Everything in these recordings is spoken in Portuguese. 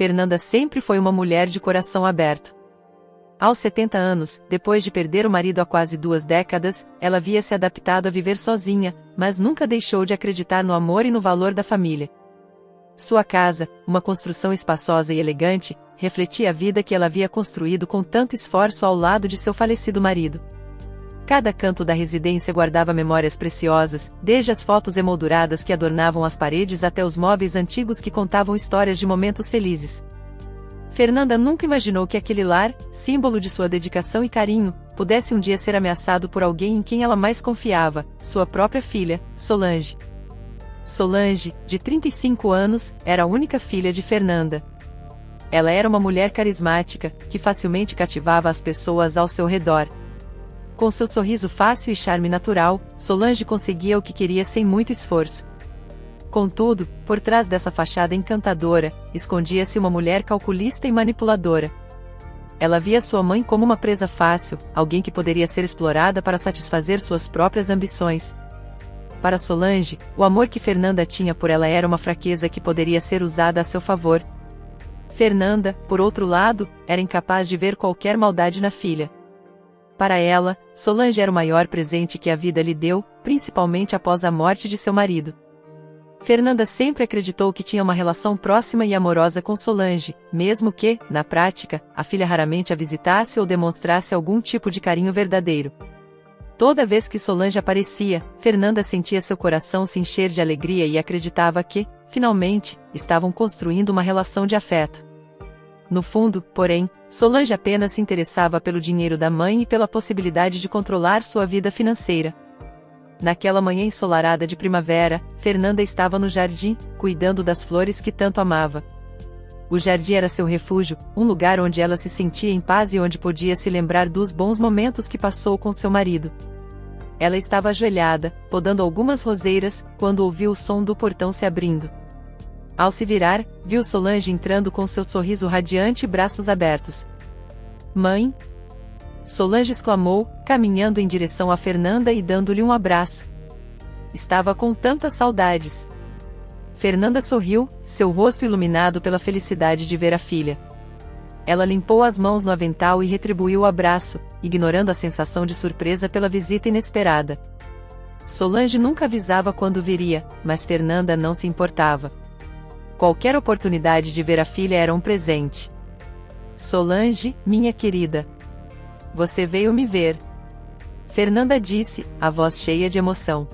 Fernanda sempre foi uma mulher de coração aberto. Aos 70 anos, depois de perder o marido há quase 2 décadas, ela havia se adaptado a viver sozinha, mas nunca deixou de acreditar no amor e no valor da família. Sua casa, uma construção espaçosa e elegante, refletia a vida que ela havia construído com tanto esforço ao lado de seu falecido marido. Cada canto da residência guardava memórias preciosas, desde as fotos emolduradas que adornavam as paredes até os móveis antigos que contavam histórias de momentos felizes. Fernanda nunca imaginou que aquele lar, símbolo de sua dedicação e carinho, pudesse um dia ser ameaçado por alguém em quem ela mais confiava, sua própria filha, Solange. Solange, de 35 anos, era a única filha de Fernanda. Ela era uma mulher carismática, que facilmente cativava as pessoas ao seu redor. Com seu sorriso fácil e charme natural, Solange conseguia o que queria sem muito esforço. Contudo, por trás dessa fachada encantadora, escondia-se uma mulher calculista e manipuladora. Ela via sua mãe como uma presa fácil, alguém que poderia ser explorada para satisfazer suas próprias ambições. Para Solange, o amor que Fernanda tinha por ela era uma fraqueza que poderia ser usada a seu favor. Fernanda, por outro lado, era incapaz de ver qualquer maldade na filha. Para ela, Solange era o maior presente que a vida lhe deu, principalmente após a morte de seu marido. Fernanda sempre acreditou que tinha uma relação próxima e amorosa com Solange, mesmo que, na prática, a filha raramente a visitasse ou demonstrasse algum tipo de carinho verdadeiro. Toda vez que Solange aparecia, Fernanda sentia seu coração se encher de alegria e acreditava que, finalmente, estavam construindo uma relação de afeto. No fundo, porém, Solange apenas se interessava pelo dinheiro da mãe e pela possibilidade de controlar sua vida financeira. Naquela manhã ensolarada de primavera, Fernanda estava no jardim, cuidando das flores que tanto amava. O jardim era seu refúgio, um lugar onde ela se sentia em paz e onde podia se lembrar dos bons momentos que passou com seu marido. Ela estava ajoelhada, podando algumas roseiras, quando ouviu o som do portão se abrindo. Ao se virar, viu Solange entrando com seu sorriso radiante e braços abertos. "Mãe?" Solange exclamou, caminhando em direção a Fernanda e dando-lhe um abraço. Estava com tantas saudades. Fernanda sorriu, seu rosto iluminado pela felicidade de ver a filha. Ela limpou as mãos no avental e retribuiu o abraço, ignorando a sensação de surpresa pela visita inesperada. Solange nunca avisava quando viria, mas Fernanda não se importava. Qualquer oportunidade de ver a filha era um presente. "Solange, minha querida. Você veio me ver." Fernanda disse, a voz cheia de emoção.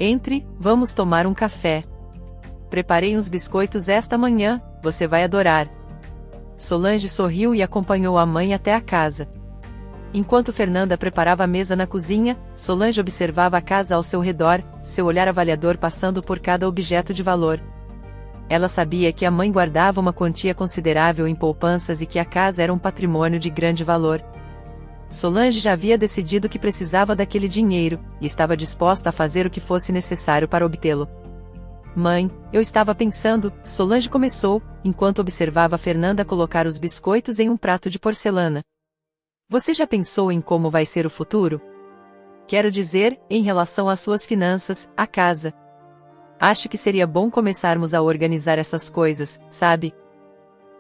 "Entre, vamos tomar um café. Preparei uns biscoitos esta manhã, você vai adorar." Solange sorriu e acompanhou a mãe até a casa. Enquanto Fernanda preparava a mesa na cozinha, Solange observava a casa ao seu redor, seu olhar avaliador passando por cada objeto de valor. Ela sabia que a mãe guardava uma quantia considerável em poupanças e que a casa era um patrimônio de grande valor. Solange já havia decidido que precisava daquele dinheiro, e estava disposta a fazer o que fosse necessário para obtê-lo. "Mãe, eu estava pensando", Solange começou, enquanto observava Fernanda colocar os biscoitos em um prato de porcelana. "Você já pensou em como vai ser o futuro? Quero dizer, em relação às suas finanças, a casa. Acho que seria bom começarmos a organizar essas coisas, sabe?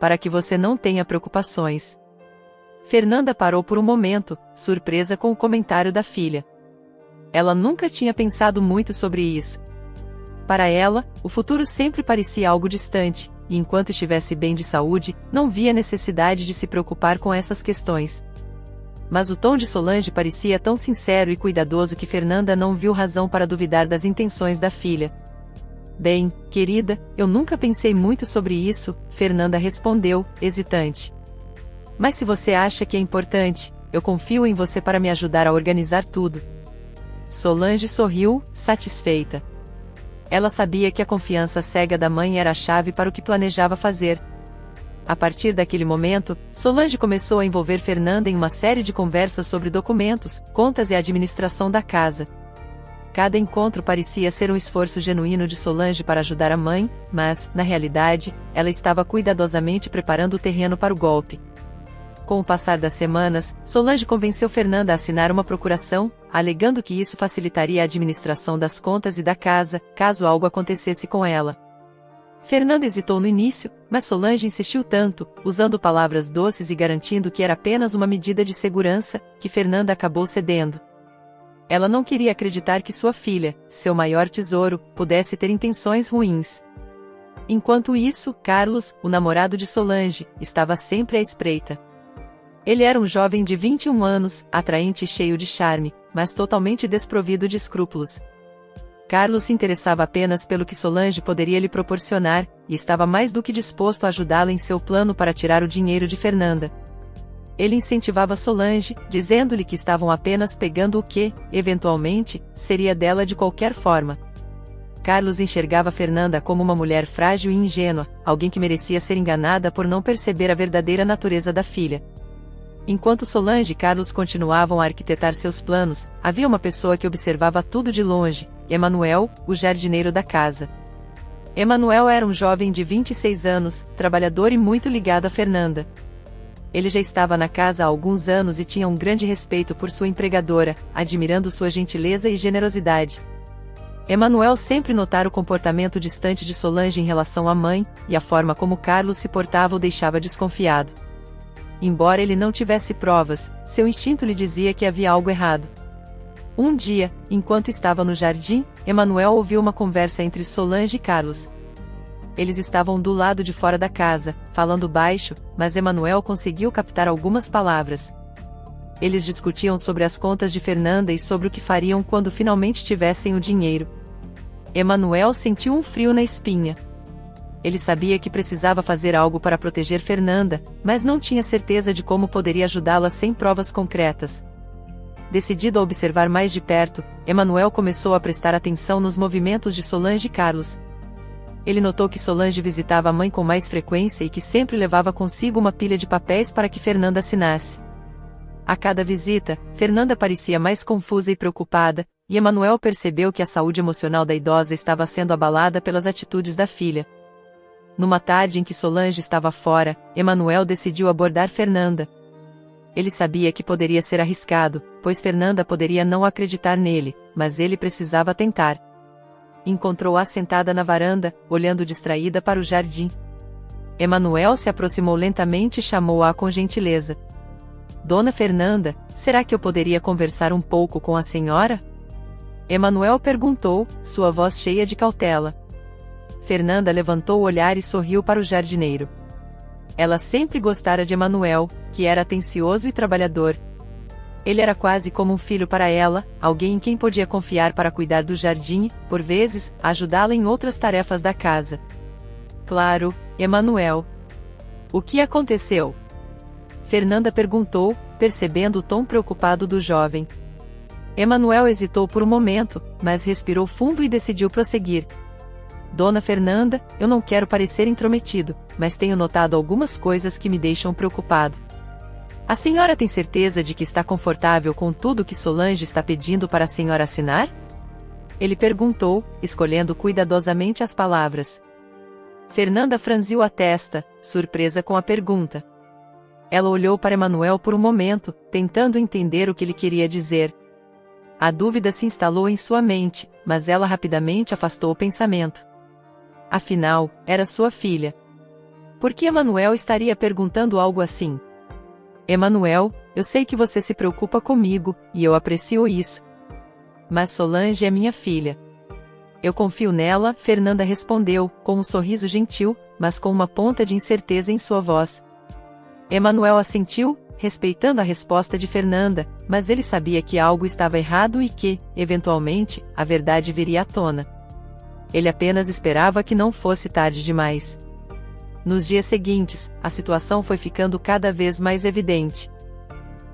Para que você não tenha preocupações." Fernanda parou por um momento, surpresa com o comentário da filha. Ela nunca tinha pensado muito sobre isso. Para ela, o futuro sempre parecia algo distante, e enquanto estivesse bem de saúde, não via necessidade de se preocupar com essas questões. Mas o tom de Solange parecia tão sincero e cuidadoso que Fernanda não viu razão para duvidar das intenções da filha. "Bem, querida, eu nunca pensei muito sobre isso", Fernanda respondeu, hesitante. "Mas se você acha que é importante, eu confio em você para me ajudar a organizar tudo." Solange sorriu, satisfeita. Ela sabia que a confiança cega da mãe era a chave para o que planejava fazer. A partir daquele momento, Solange começou a envolver Fernanda em uma série de conversas sobre documentos, contas e administração da casa. Cada encontro parecia ser um esforço genuíno de Solange para ajudar a mãe, mas, na realidade, ela estava cuidadosamente preparando o terreno para o golpe. Com o passar das semanas, Solange convenceu Fernanda a assinar uma procuração, alegando que isso facilitaria a administração das contas e da casa, caso algo acontecesse com ela. Fernanda hesitou no início, mas Solange insistiu tanto, usando palavras doces e garantindo que era apenas uma medida de segurança, que Fernanda acabou cedendo. Ela não queria acreditar que sua filha, seu maior tesouro, pudesse ter intenções ruins. Enquanto isso, Carlos, o namorado de Solange, estava sempre à espreita. Ele era um jovem de 21 anos, atraente e cheio de charme, mas totalmente desprovido de escrúpulos. Carlos se interessava apenas pelo que Solange poderia lhe proporcionar, e estava mais do que disposto a ajudá-la em seu plano para tirar o dinheiro de Fernanda. Ele incentivava Solange, dizendo-lhe que estavam apenas pegando o que, eventualmente, seria dela de qualquer forma. Carlos enxergava Fernanda como uma mulher frágil e ingênua, alguém que merecia ser enganada por não perceber a verdadeira natureza da filha. Enquanto Solange e Carlos continuavam a arquitetar seus planos, havia uma pessoa que observava tudo de longe, Emanuel, o jardineiro da casa. Emanuel era um jovem de 26 anos, trabalhador e muito ligado a Fernanda. Ele já estava na casa há alguns anos e tinha um grande respeito por sua empregadora, admirando sua gentileza e generosidade. Emanuel sempre notara o comportamento distante de Solange em relação à mãe, e a forma como Carlos se portava o deixava desconfiado. Embora ele não tivesse provas, seu instinto lhe dizia que havia algo errado. Um dia, enquanto estava no jardim, Emanuel ouviu uma conversa entre Solange e Carlos. Eles estavam do lado de fora da casa, falando baixo, mas Emanuel conseguiu captar algumas palavras. Eles discutiam sobre as contas de Fernanda e sobre o que fariam quando finalmente tivessem o dinheiro. Emanuel sentiu um frio na espinha. Ele sabia que precisava fazer algo para proteger Fernanda, mas não tinha certeza de como poderia ajudá-la sem provas concretas. Decidido a observar mais de perto, Emanuel começou a prestar atenção nos movimentos de Solange e Carlos. Ele notou que Solange visitava a mãe com mais frequência e que sempre levava consigo uma pilha de papéis para que Fernanda assinasse. A cada visita, Fernanda parecia mais confusa e preocupada, e Emanuel percebeu que a saúde emocional da idosa estava sendo abalada pelas atitudes da filha. Numa tarde em que Solange estava fora, Emanuel decidiu abordar Fernanda. Ele sabia que poderia ser arriscado, pois Fernanda poderia não acreditar nele, mas ele precisava tentar. Encontrou-a sentada na varanda, olhando distraída para o jardim. Emanuel se aproximou lentamente e chamou-a com gentileza. Dona Fernanda, será que eu poderia conversar um pouco com a senhora? Emanuel perguntou, sua voz cheia de cautela. Fernanda levantou o olhar e sorriu para o jardineiro. Ela sempre gostara de Emanuel, que era atencioso e trabalhador. Ele era quase como um filho para ela, alguém em quem podia confiar para cuidar do jardim e, por vezes, ajudá-la em outras tarefas da casa. Claro, Emanuel. O que aconteceu? Fernanda perguntou, percebendo o tom preocupado do jovem. Emanuel hesitou por um momento, mas respirou fundo e decidiu prosseguir. Dona Fernanda, eu não quero parecer intrometido, mas tenho notado algumas coisas que me deixam preocupado. A senhora tem certeza de que está confortável com tudo que Solange está pedindo para a senhora assinar? Ele perguntou, escolhendo cuidadosamente as palavras. Fernanda franziu a testa, surpresa com a pergunta. Ela olhou para Emanuel por um momento, tentando entender o que ele queria dizer. A dúvida se instalou em sua mente, mas ela rapidamente afastou o pensamento. Afinal, era sua filha. Por que Emanuel estaria perguntando algo assim? Emanuel, eu sei que você se preocupa comigo, e eu aprecio isso. Mas Solange é minha filha. Eu confio nela, Fernanda respondeu, com um sorriso gentil, mas com uma ponta de incerteza em sua voz. Emanuel assentiu, respeitando a resposta de Fernanda, mas ele sabia que algo estava errado e que, eventualmente, a verdade viria à tona. Ele apenas esperava que não fosse tarde demais. Nos dias seguintes, a situação foi ficando cada vez mais evidente.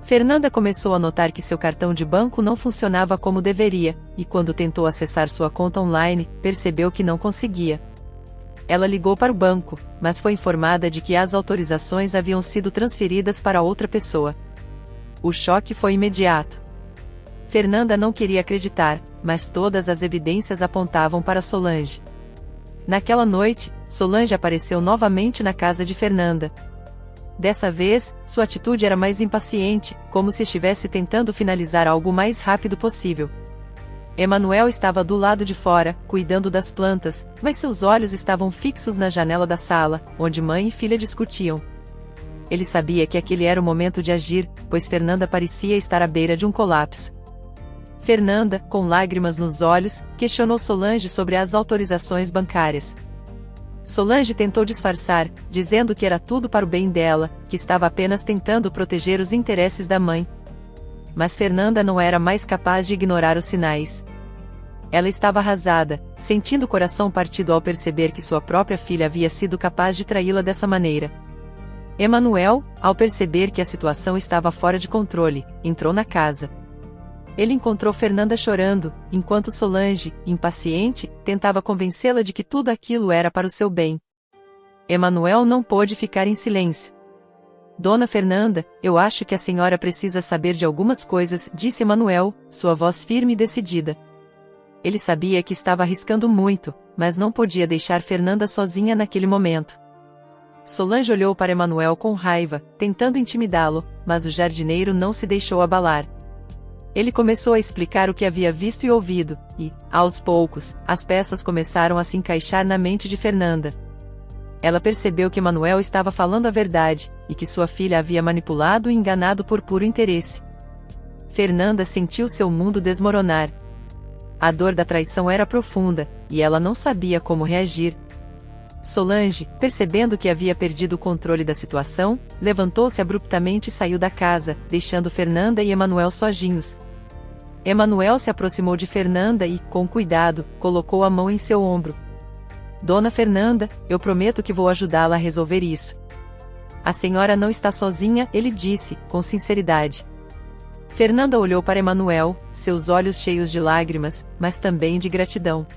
Fernanda começou a notar que seu cartão de banco não funcionava como deveria, e quando tentou acessar sua conta online, percebeu que não conseguia. Ela ligou para o banco, mas foi informada de que as autorizações haviam sido transferidas para outra pessoa. O choque foi imediato. Fernanda não queria acreditar, mas todas as evidências apontavam para Solange. Naquela noite, Solange apareceu novamente na casa de Fernanda. Dessa vez, sua atitude era mais impaciente, como se estivesse tentando finalizar algo o mais rápido possível. Emanuel estava do lado de fora, cuidando das plantas, mas seus olhos estavam fixos na janela da sala, onde mãe e filha discutiam. Ele sabia que aquele era o momento de agir, pois Fernanda parecia estar à beira de um colapso. Fernanda, com lágrimas nos olhos, questionou Solange sobre as autorizações bancárias. Solange tentou disfarçar, dizendo que era tudo para o bem dela, que estava apenas tentando proteger os interesses da mãe. Mas Fernanda não era mais capaz de ignorar os sinais. Ela estava arrasada, sentindo o coração partido ao perceber que sua própria filha havia sido capaz de traí-la dessa maneira. Emanuel, ao perceber que a situação estava fora de controle, entrou na casa. Ele encontrou Fernanda chorando, enquanto Solange, impaciente, tentava convencê-la de que tudo aquilo era para o seu bem. Emanuel não pôde ficar em silêncio. Dona Fernanda, eu acho que a senhora precisa saber de algumas coisas, disse Emanuel, sua voz firme e decidida. Ele sabia que estava arriscando muito, mas não podia deixar Fernanda sozinha naquele momento. Solange olhou para Emanuel com raiva, tentando intimidá-lo, mas o jardineiro não se deixou abalar. Ele começou a explicar o que havia visto e ouvido, e, aos poucos, as peças começaram a se encaixar na mente de Fernanda. Ela percebeu que Emanuel estava falando a verdade, e que sua filha havia manipulado e enganado por puro interesse. Fernanda sentiu seu mundo desmoronar. A dor da traição era profunda, e ela não sabia como reagir. Solange, percebendo que havia perdido o controle da situação, levantou-se abruptamente e saiu da casa, deixando Fernanda e Emanuel sozinhos. Emanuel se aproximou de Fernanda e, com cuidado, colocou a mão em seu ombro. Dona Fernanda, eu prometo que vou ajudá-la a resolver isso. A senhora não está sozinha, ele disse, com sinceridade. Fernanda olhou para Emanuel, seus olhos cheios de lágrimas, mas também de gratidão.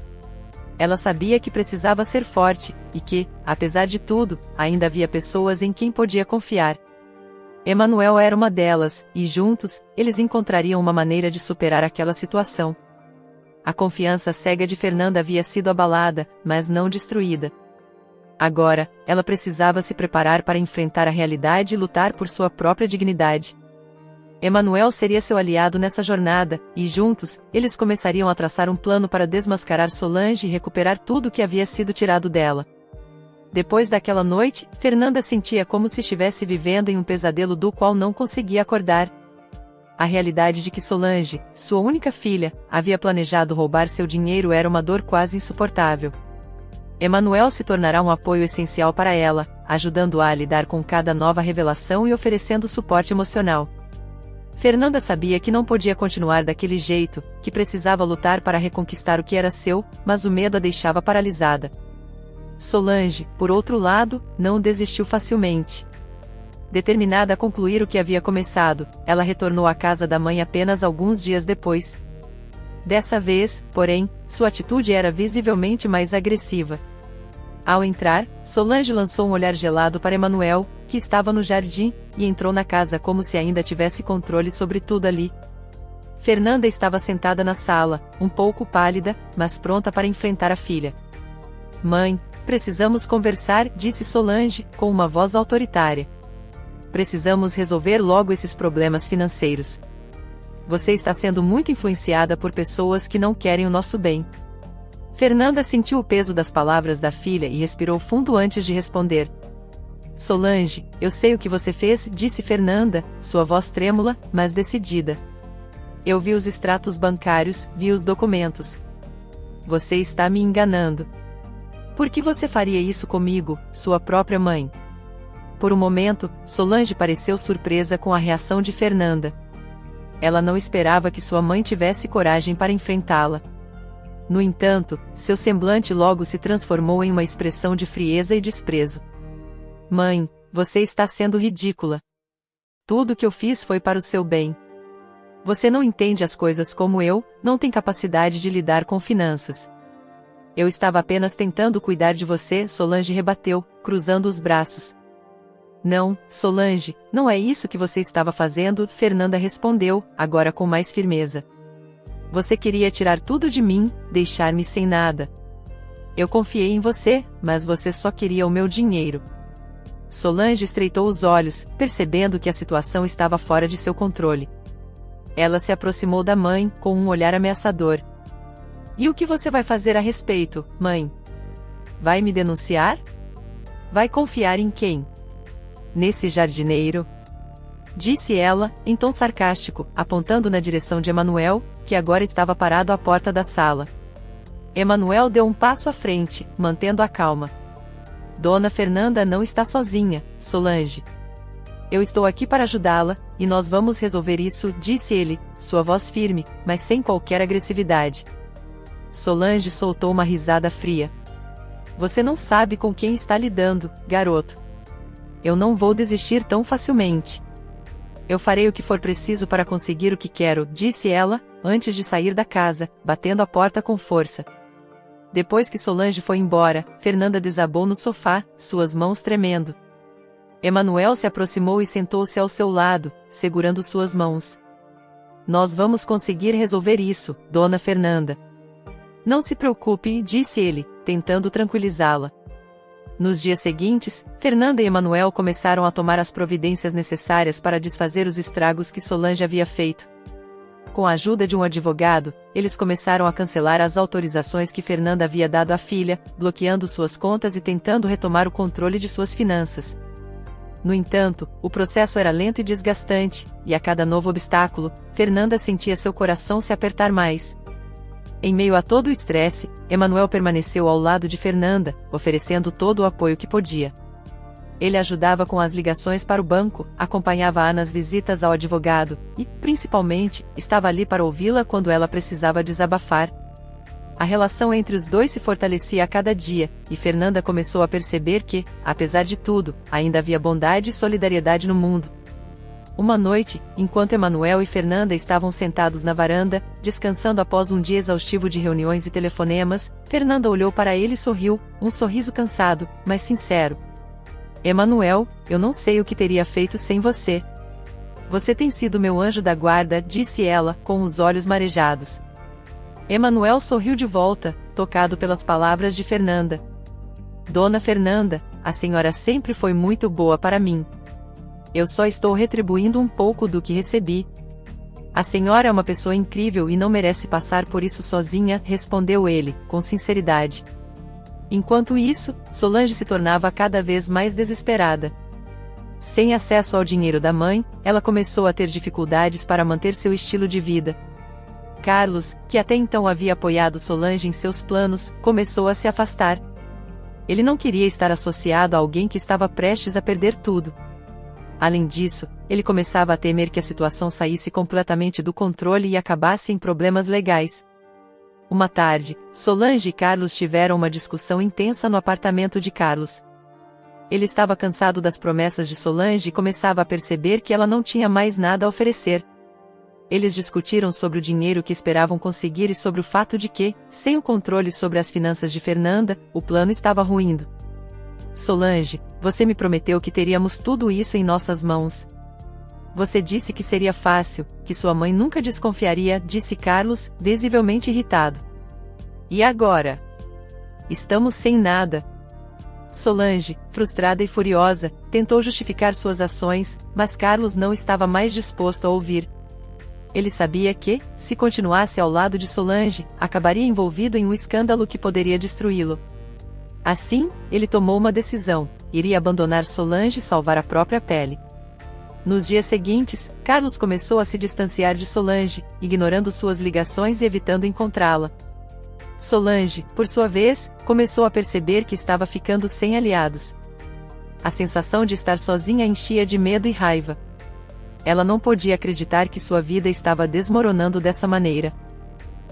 Ela sabia que precisava ser forte, e que, apesar de tudo, ainda havia pessoas em quem podia confiar. Emanuel era uma delas, e juntos, eles encontrariam uma maneira de superar aquela situação. A confiança cega de Fernanda havia sido abalada, mas não destruída. Agora, ela precisava se preparar para enfrentar a realidade e lutar por sua própria dignidade. Emanuel seria seu aliado nessa jornada, e juntos, eles começariam a traçar um plano para desmascarar Solange e recuperar tudo o que havia sido tirado dela. Depois daquela noite, Fernanda sentia como se estivesse vivendo em um pesadelo do qual não conseguia acordar. A realidade de que Solange, sua única filha, havia planejado roubar seu dinheiro era uma dor quase insuportável. Emanuel se tornará um apoio essencial para ela, ajudando-a a lidar com cada nova revelação e oferecendo suporte emocional. Fernanda sabia que não podia continuar daquele jeito, que precisava lutar para reconquistar o que era seu, mas o medo a deixava paralisada. Solange, por outro lado, não desistiu facilmente. Determinada a concluir o que havia começado, ela retornou à casa da mãe apenas alguns dias depois. Dessa vez, porém, sua atitude era visivelmente mais agressiva. Ao entrar, Solange lançou um olhar gelado para Emanuel, que estava no jardim, e entrou na casa como se ainda tivesse controle sobre tudo ali. Fernanda estava sentada na sala, um pouco pálida, mas pronta para enfrentar a filha. Mãe, precisamos conversar, disse Solange, com uma voz autoritária. Precisamos resolver logo esses problemas financeiros. Você está sendo muito influenciada por pessoas que não querem o nosso bem. Fernanda sentiu o peso das palavras da filha e respirou fundo antes de responder. Solange, eu sei o que você fez, disse Fernanda, sua voz trêmula, mas decidida. Eu vi os extratos bancários, vi os documentos. Você está me enganando. Por que você faria isso comigo, sua própria mãe? Por um momento, Solange pareceu surpresa com a reação de Fernanda. Ela não esperava que sua mãe tivesse coragem para enfrentá-la. No entanto, seu semblante logo se transformou em uma expressão de frieza e desprezo. Mãe, você está sendo ridícula. Tudo o que eu fiz foi para o seu bem. Você não entende as coisas como eu, não tem capacidade de lidar com finanças. Eu estava apenas tentando cuidar de você, Solange rebateu, cruzando os braços. Não, Solange, não é isso que você estava fazendo, Fernanda respondeu, agora com mais firmeza. Você queria tirar tudo de mim, deixar-me sem nada. Eu confiei em você, mas você só queria o meu dinheiro. Solange estreitou os olhos, percebendo que a situação estava fora de seu controle. Ela se aproximou da mãe, com um olhar ameaçador. E o que você vai fazer a respeito, mãe? Vai me denunciar? Vai confiar em quem? Nesse jardineiro? Disse ela, em tom sarcástico, apontando na direção de Emanuel, que agora estava parado à porta da sala. Emanuel deu um passo à frente, mantendo a calma. Dona Fernanda não está sozinha, Solange. Eu estou aqui para ajudá-la, e nós vamos resolver isso, disse ele, sua voz firme, mas sem qualquer agressividade. Solange soltou uma risada fria. Você não sabe com quem está lidando, garoto. Eu não vou desistir tão facilmente. Eu farei o que for preciso para conseguir o que quero, disse ela, antes de sair da casa, batendo a porta com força. Depois que Solange foi embora, Fernanda desabou no sofá, suas mãos tremendo. Emanuel se aproximou e sentou-se ao seu lado, segurando suas mãos. Nós vamos conseguir resolver isso, Dona Fernanda. Não se preocupe, disse ele, tentando tranquilizá-la. Nos dias seguintes, Fernanda e Emanuel começaram a tomar as providências necessárias para desfazer os estragos que Solange havia feito. Com a ajuda de um advogado, eles começaram a cancelar as autorizações que Fernanda havia dado à filha, bloqueando suas contas e tentando retomar o controle de suas finanças. No entanto, o processo era lento e desgastante, e a cada novo obstáculo, Fernanda sentia seu coração se apertar mais. Em meio a todo o estresse, Emanuel permaneceu ao lado de Fernanda, oferecendo todo o apoio que podia. Ele ajudava com as ligações para o banco, acompanhava-a nas visitas ao advogado, e, principalmente, estava ali para ouvi-la quando ela precisava desabafar. A relação entre os dois se fortalecia a cada dia, e Fernanda começou a perceber que, apesar de tudo, ainda havia bondade e solidariedade no mundo. Uma noite, enquanto Emanuel e Fernanda estavam sentados na varanda, descansando após um dia exaustivo de reuniões e telefonemas, Fernanda olhou para ele e sorriu, um sorriso cansado, mas sincero. Emanuel, eu não sei o que teria feito sem você. Você tem sido meu anjo da guarda, disse ela, com os olhos marejados. Emanuel sorriu de volta, tocado pelas palavras de Fernanda. Dona Fernanda, a senhora sempre foi muito boa para mim. Eu só estou retribuindo um pouco do que recebi. A senhora é uma pessoa incrível e não merece passar por isso sozinha, respondeu ele, com sinceridade. Enquanto isso, Solange se tornava cada vez mais desesperada. Sem acesso ao dinheiro da mãe, ela começou a ter dificuldades para manter seu estilo de vida. Carlos, que até então havia apoiado Solange em seus planos, começou a se afastar. Ele não queria estar associado a alguém que estava prestes a perder tudo. Além disso, ele começava a temer que a situação saísse completamente do controle e acabasse em problemas legais. Uma tarde, Solange e Carlos tiveram uma discussão intensa no apartamento de Carlos. Ele estava cansado das promessas de Solange e começava a perceber que ela não tinha mais nada a oferecer. Eles discutiram sobre o dinheiro que esperavam conseguir e sobre o fato de que, sem o controle sobre as finanças de Fernanda, o plano estava ruindo. Solange, você me prometeu que teríamos tudo isso em nossas mãos. Você disse que seria fácil, que sua mãe nunca desconfiaria, disse Carlos, visivelmente irritado. E agora? Estamos sem nada. Solange, frustrada e furiosa, tentou justificar suas ações, mas Carlos não estava mais disposto a ouvir. Ele sabia que, se continuasse ao lado de Solange, acabaria envolvido em um escândalo que poderia destruí-lo. Assim, ele tomou uma decisão: iria abandonar Solange e salvar a própria pele. Nos dias seguintes, Carlos começou a se distanciar de Solange, ignorando suas ligações e evitando encontrá-la. Solange, por sua vez, começou a perceber que estava ficando sem aliados. A sensação de estar sozinha enchia de medo e raiva. Ela não podia acreditar que sua vida estava desmoronando dessa maneira.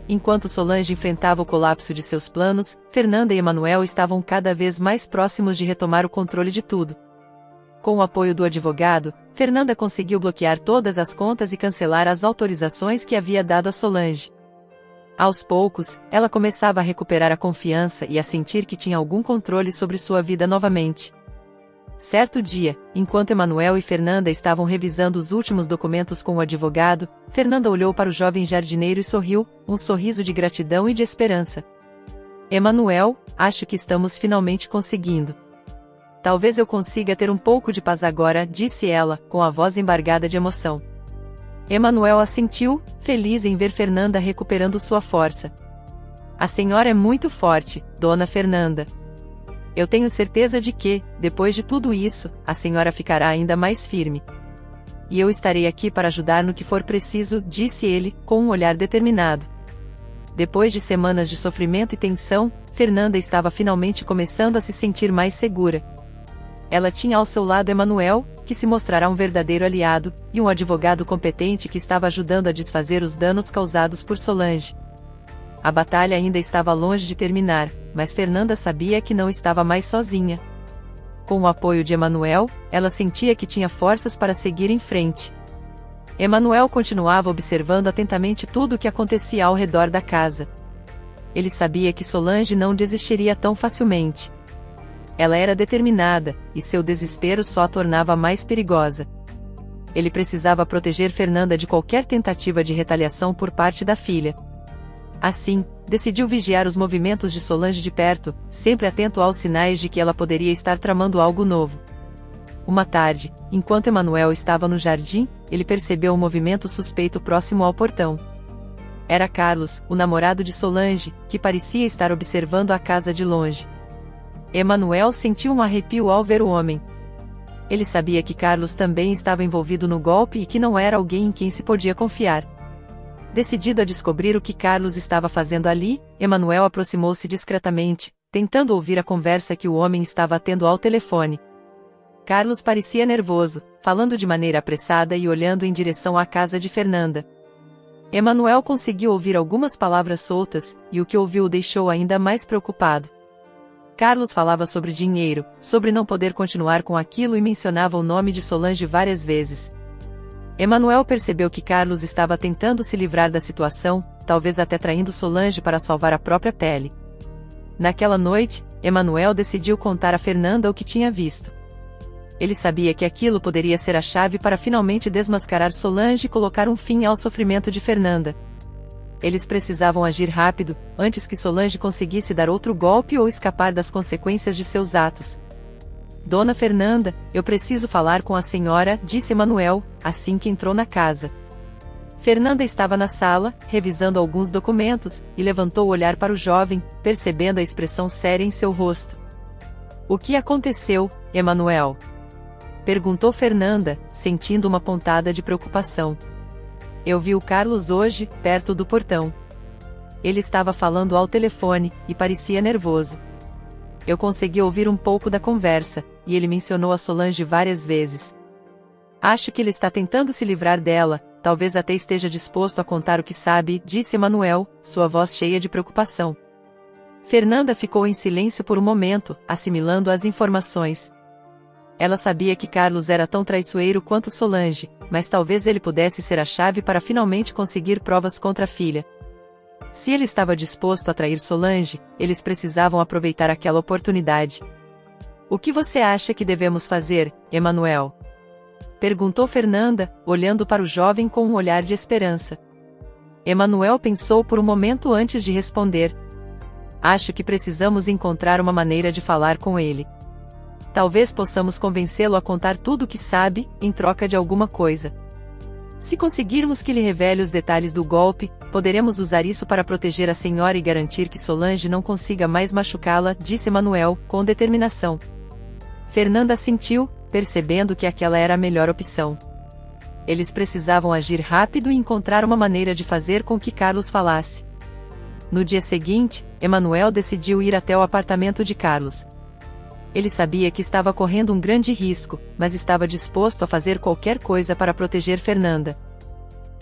Enquanto Solange enfrentava o colapso de seus planos, Fernanda e Emanuel estavam cada vez mais próximos de retomar o controle de tudo. Com o apoio do advogado, Fernanda conseguiu bloquear todas as contas e cancelar as autorizações que havia dado a Solange. Aos poucos, ela começava a recuperar a confiança e a sentir que tinha algum controle sobre sua vida novamente. Certo dia, enquanto Emanuel e Fernanda estavam revisando os últimos documentos com o advogado, Fernanda olhou para o jovem jardineiro e sorriu, um sorriso de gratidão e de esperança. Emanuel, acho que estamos finalmente conseguindo. Talvez eu consiga ter um pouco de paz agora, disse ela, com a voz embargada de emoção. Emanuel assentiu, feliz em ver Fernanda recuperando sua força. A senhora é muito forte, Dona Fernanda. Eu tenho certeza de que, depois de tudo isso, a senhora ficará ainda mais firme. E eu estarei aqui para ajudar no que for preciso, disse ele, com um olhar determinado. Depois de semanas de sofrimento e tensão, Fernanda estava finalmente começando a se sentir mais segura. Ela tinha ao seu lado Emanuel, que se mostrará um verdadeiro aliado, e um advogado competente que estava ajudando a desfazer os danos causados por Solange. A batalha ainda estava longe de terminar, mas Fernanda sabia que não estava mais sozinha. Com o apoio de Emanuel, ela sentia que tinha forças para seguir em frente. Emanuel continuava observando atentamente tudo o que acontecia ao redor da casa. Ele sabia que Solange não desistiria tão facilmente. Ela era determinada, e seu desespero só a tornava mais perigosa. Ele precisava proteger Fernanda de qualquer tentativa de retaliação por parte da filha. Assim, decidiu vigiar os movimentos de Solange de perto, sempre atento aos sinais de que ela poderia estar tramando algo novo. Uma tarde, enquanto Emanuel estava no jardim, ele percebeu um movimento suspeito próximo ao portão. Era Carlos, o namorado de Solange, que parecia estar observando a casa de longe. Emanuel sentiu um arrepio ao ver o homem. Ele sabia que Carlos também estava envolvido no golpe e que não era alguém em quem se podia confiar. Decidido a descobrir o que Carlos estava fazendo ali, Emanuel aproximou-se discretamente, tentando ouvir a conversa que o homem estava tendo ao telefone. Carlos parecia nervoso, falando de maneira apressada e olhando em direção à casa de Fernanda. Emanuel conseguiu ouvir algumas palavras soltas, e o que ouviu o deixou ainda mais preocupado. Carlos falava sobre dinheiro, sobre não poder continuar com aquilo e mencionava o nome de Solange várias vezes. Emanuel percebeu que Carlos estava tentando se livrar da situação, talvez até traindo Solange para salvar a própria pele. Naquela noite, Emanuel decidiu contar a Fernanda o que tinha visto. Ele sabia que aquilo poderia ser a chave para finalmente desmascarar Solange e colocar um fim ao sofrimento de Fernanda. Eles precisavam agir rápido, antes que Solange conseguisse dar outro golpe ou escapar das consequências de seus atos. Dona Fernanda, eu preciso falar com a senhora, disse Emanuel, assim que entrou na casa. Fernanda estava na sala, revisando alguns documentos, e levantou o olhar para o jovem, percebendo a expressão séria em seu rosto. O que aconteceu, Emanuel? Perguntou Fernanda, sentindo uma pontada de preocupação. Eu vi o Carlos hoje, perto do portão. Ele estava falando ao telefone, e parecia nervoso. Eu consegui ouvir um pouco da conversa, e ele mencionou a Solange várias vezes. Acho que ele está tentando se livrar dela, talvez até esteja disposto a contar o que sabe, disse Emanuel, sua voz cheia de preocupação. Fernanda ficou em silêncio por um momento, assimilando as informações. Ela sabia que Carlos era tão traiçoeiro quanto Solange, mas talvez ele pudesse ser a chave para finalmente conseguir provas contra a filha. Se ele estava disposto a trair Solange, eles precisavam aproveitar aquela oportunidade. O que você acha que devemos fazer, Emanuel? Perguntou Fernanda, olhando para o jovem com um olhar de esperança. Emanuel pensou por um momento antes de responder. Acho que precisamos encontrar uma maneira de falar com ele. Talvez possamos convencê-lo a contar tudo o que sabe, em troca de alguma coisa. Se conseguirmos que ele revele os detalhes do golpe, poderemos usar isso para proteger a senhora e garantir que Solange não consiga mais machucá-la, disse Emanuel, com determinação. Fernanda assentiu, percebendo que aquela era a melhor opção. Eles precisavam agir rápido e encontrar uma maneira de fazer com que Carlos falasse. No dia seguinte, Emanuel decidiu ir até o apartamento de Carlos. Ele sabia que estava correndo um grande risco, mas estava disposto a fazer qualquer coisa para proteger Fernanda.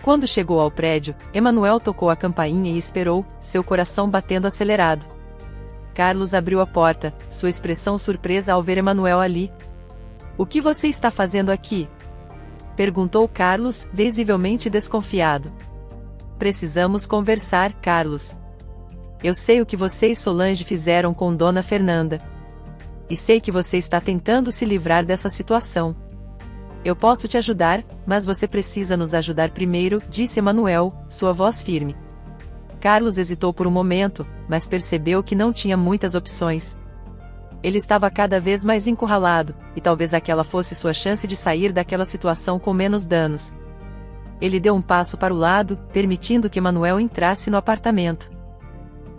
Quando chegou ao prédio, Emanuel tocou a campainha e esperou, seu coração batendo acelerado. Carlos abriu a porta, sua expressão surpresa ao ver Emanuel ali. O que você está fazendo aqui? Perguntou Carlos, visivelmente desconfiado. Precisamos conversar, Carlos. Eu sei o que você e Solange fizeram com Dona Fernanda. E sei que você está tentando se livrar dessa situação. Eu posso te ajudar, mas você precisa nos ajudar primeiro, disse Emanuel, sua voz firme. Carlos hesitou por um momento, mas percebeu que não tinha muitas opções. Ele estava cada vez mais encurralado, e talvez aquela fosse sua chance de sair daquela situação com menos danos. Ele deu um passo para o lado, permitindo que Emanuel entrasse no apartamento.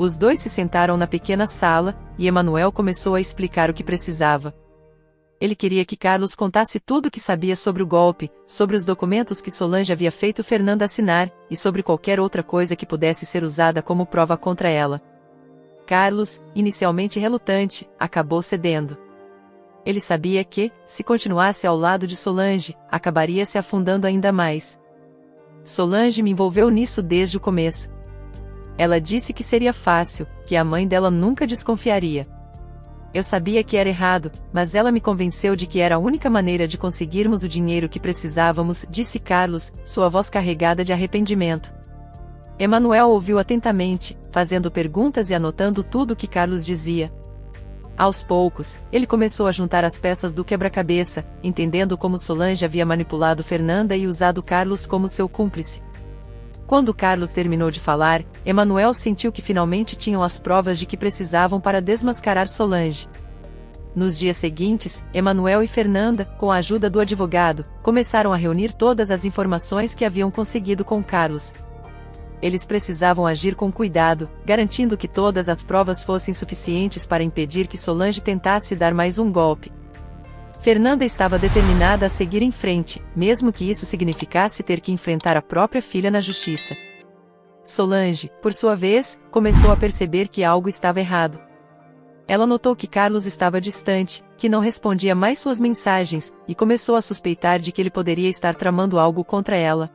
Os dois se sentaram na pequena sala, e Emanuel começou a explicar o que precisava. Ele queria que Carlos contasse tudo o que sabia sobre o golpe, sobre os documentos que Solange havia feito Fernanda assinar, e sobre qualquer outra coisa que pudesse ser usada como prova contra ela. Carlos, inicialmente relutante, acabou cedendo. Ele sabia que, se continuasse ao lado de Solange, acabaria se afundando ainda mais. Solange me envolveu nisso desde o começo. Ela disse que seria fácil, que a mãe dela nunca desconfiaria. Eu sabia que era errado, mas ela me convenceu de que era a única maneira de conseguirmos o dinheiro que precisávamos, disse Carlos, sua voz carregada de arrependimento. Emanuel ouviu atentamente, fazendo perguntas e anotando tudo o que Carlos dizia. Aos poucos, ele começou a juntar as peças do quebra-cabeça, entendendo como Solange havia manipulado Fernanda e usado Carlos como seu cúmplice. Quando Carlos terminou de falar, Emanuel sentiu que finalmente tinham as provas de que precisavam para desmascarar Solange. Nos dias seguintes, Emanuel e Fernanda, com a ajuda do advogado, começaram a reunir todas as informações que haviam conseguido com Carlos. Eles precisavam agir com cuidado, garantindo que todas as provas fossem suficientes para impedir que Solange tentasse dar mais um golpe. Fernanda estava determinada a seguir em frente, mesmo que isso significasse ter que enfrentar a própria filha na justiça. Solange, por sua vez, começou a perceber que algo estava errado. Ela notou que Carlos estava distante, que não respondia mais suas mensagens, e começou a suspeitar de que ele poderia estar tramando algo contra ela.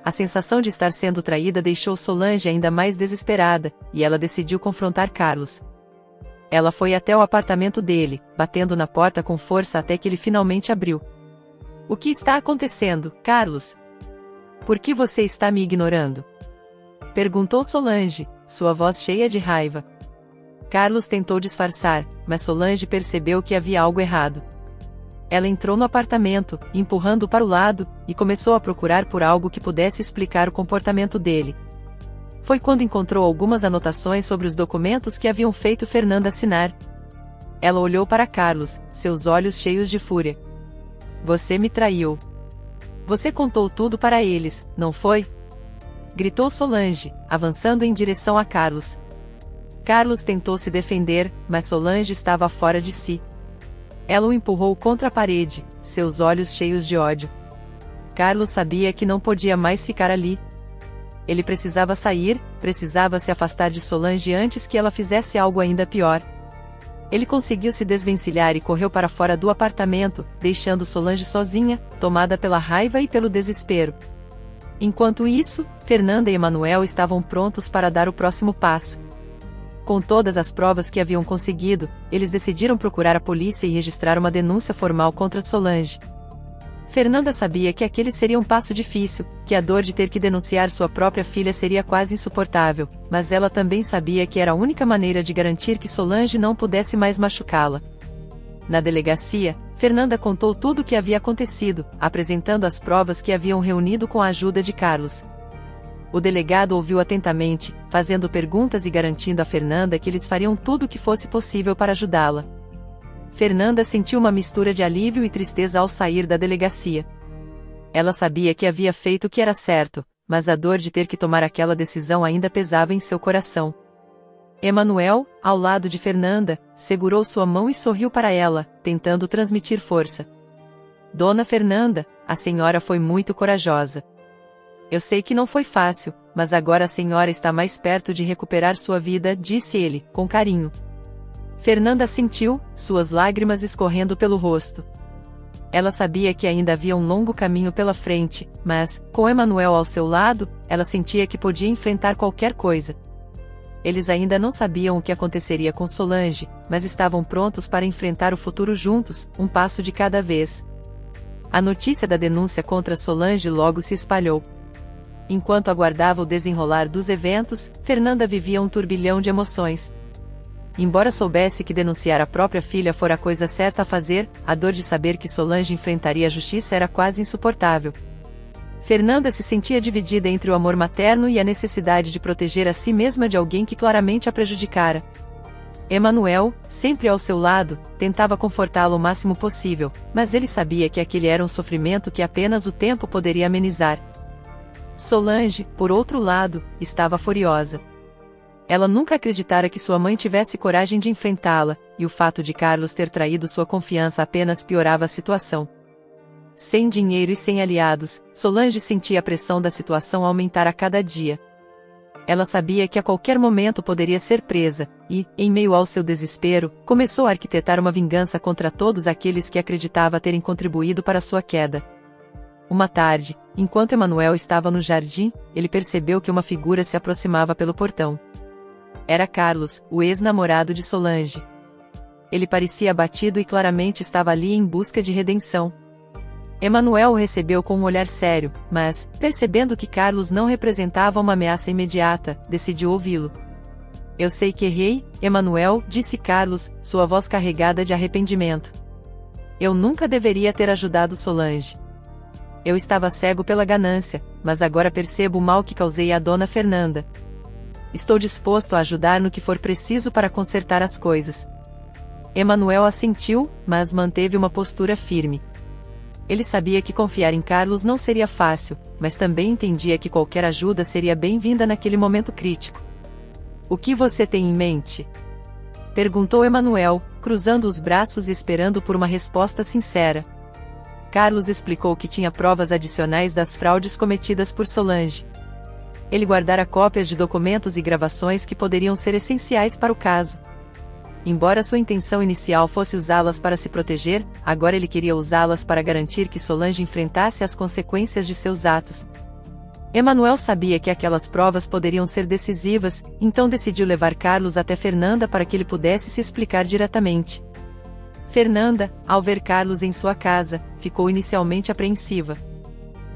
A sensação de estar sendo traída deixou Solange ainda mais desesperada, e ela decidiu confrontar Carlos. Ela foi até o apartamento dele, batendo na porta com força até que ele finalmente abriu. O que está acontecendo, Carlos? Por que você está me ignorando? Perguntou Solange, sua voz cheia de raiva. Carlos tentou disfarçar, mas Solange percebeu que havia algo errado. Ela entrou no apartamento, empurrando-o para o lado, e começou a procurar por algo que pudesse explicar o comportamento dele. Foi quando encontrou algumas anotações sobre os documentos que haviam feito Fernanda assinar. Ela olhou para Carlos, seus olhos cheios de fúria. Você me traiu. Você contou tudo para eles, não foi? Gritou Solange, avançando em direção a Carlos. Carlos tentou se defender, mas Solange estava fora de si. Ela o empurrou contra a parede, seus olhos cheios de ódio. Carlos sabia que não podia mais ficar ali. Ele precisava sair, precisava se afastar de Solange antes que ela fizesse algo ainda pior. Ele conseguiu se desvencilhar e correu para fora do apartamento, deixando Solange sozinha, tomada pela raiva e pelo desespero. Enquanto isso, Fernanda e Emanuel estavam prontos para dar o próximo passo. Com todas as provas que haviam conseguido, eles decidiram procurar a polícia e registrar uma denúncia formal contra Solange. Fernanda sabia que aquele seria um passo difícil, que a dor de ter que denunciar sua própria filha seria quase insuportável, mas ela também sabia que era a única maneira de garantir que Solange não pudesse mais machucá-la. Na delegacia, Fernanda contou tudo o que havia acontecido, apresentando as provas que haviam reunido com a ajuda de Carlos. O delegado ouviu atentamente, fazendo perguntas e garantindo a Fernanda que eles fariam tudo o que fosse possível para ajudá-la. Fernanda sentiu uma mistura de alívio e tristeza ao sair da delegacia. Ela sabia que havia feito o que era certo, mas a dor de ter que tomar aquela decisão ainda pesava em seu coração. Emanuel, ao lado de Fernanda, segurou sua mão e sorriu para ela, tentando transmitir força. Dona Fernanda, a senhora foi muito corajosa. Eu sei que não foi fácil, mas agora a senhora está mais perto de recuperar sua vida, disse ele, com carinho. Fernanda sentiu, suas lágrimas escorrendo pelo rosto. Ela sabia que ainda havia um longo caminho pela frente, mas, com Emanuel ao seu lado, ela sentia que podia enfrentar qualquer coisa. Eles ainda não sabiam o que aconteceria com Solange, mas estavam prontos para enfrentar o futuro juntos, um passo de cada vez. A notícia da denúncia contra Solange logo se espalhou. Enquanto aguardava o desenrolar dos eventos, Fernanda vivia um turbilhão de emoções. Embora soubesse que denunciar a própria filha fora a coisa certa a fazer, a dor de saber que Solange enfrentaria a justiça era quase insuportável. Fernanda se sentia dividida entre o amor materno e a necessidade de proteger a si mesma de alguém que claramente a prejudicara. Emanuel, sempre ao seu lado, tentava confortá-la o máximo possível, mas ele sabia que aquele era um sofrimento que apenas o tempo poderia amenizar. Solange, por outro lado, estava furiosa. Ela nunca acreditara que sua mãe tivesse coragem de enfrentá-la, e o fato de Carlos ter traído sua confiança apenas piorava a situação. Sem dinheiro e sem aliados, Solange sentia a pressão da situação aumentar a cada dia. Ela sabia que a qualquer momento poderia ser presa, e, em meio ao seu desespero, começou a arquitetar uma vingança contra todos aqueles que acreditava terem contribuído para sua queda. Uma tarde, enquanto Emanuel estava no jardim, ele percebeu que uma figura se aproximava pelo portão. Era Carlos, o ex-namorado de Solange. Ele parecia abatido e claramente estava ali em busca de redenção. Emanuel o recebeu com um olhar sério, mas, percebendo que Carlos não representava uma ameaça imediata, decidiu ouvi-lo. Eu sei que errei, Emanuel, disse Carlos, sua voz carregada de arrependimento. Eu nunca deveria ter ajudado Solange. Eu estava cego pela ganância, mas agora percebo o mal que causei à dona Fernanda. Estou disposto a ajudar no que for preciso para consertar as coisas. Emanuel assentiu, mas manteve uma postura firme. Ele sabia que confiar em Carlos não seria fácil, mas também entendia que qualquer ajuda seria bem-vinda naquele momento crítico. O que você tem em mente? Perguntou Emanuel, cruzando os braços e esperando por uma resposta sincera. Carlos explicou que tinha provas adicionais das fraudes cometidas por Solange. Ele guardara cópias de documentos e gravações que poderiam ser essenciais para o caso. Embora sua intenção inicial fosse usá-las para se proteger, agora ele queria usá-las para garantir que Solange enfrentasse as consequências de seus atos. Emanuel sabia que aquelas provas poderiam ser decisivas, então decidiu levar Carlos até Fernanda para que ele pudesse se explicar diretamente. Fernanda, ao ver Carlos em sua casa, ficou inicialmente apreensiva.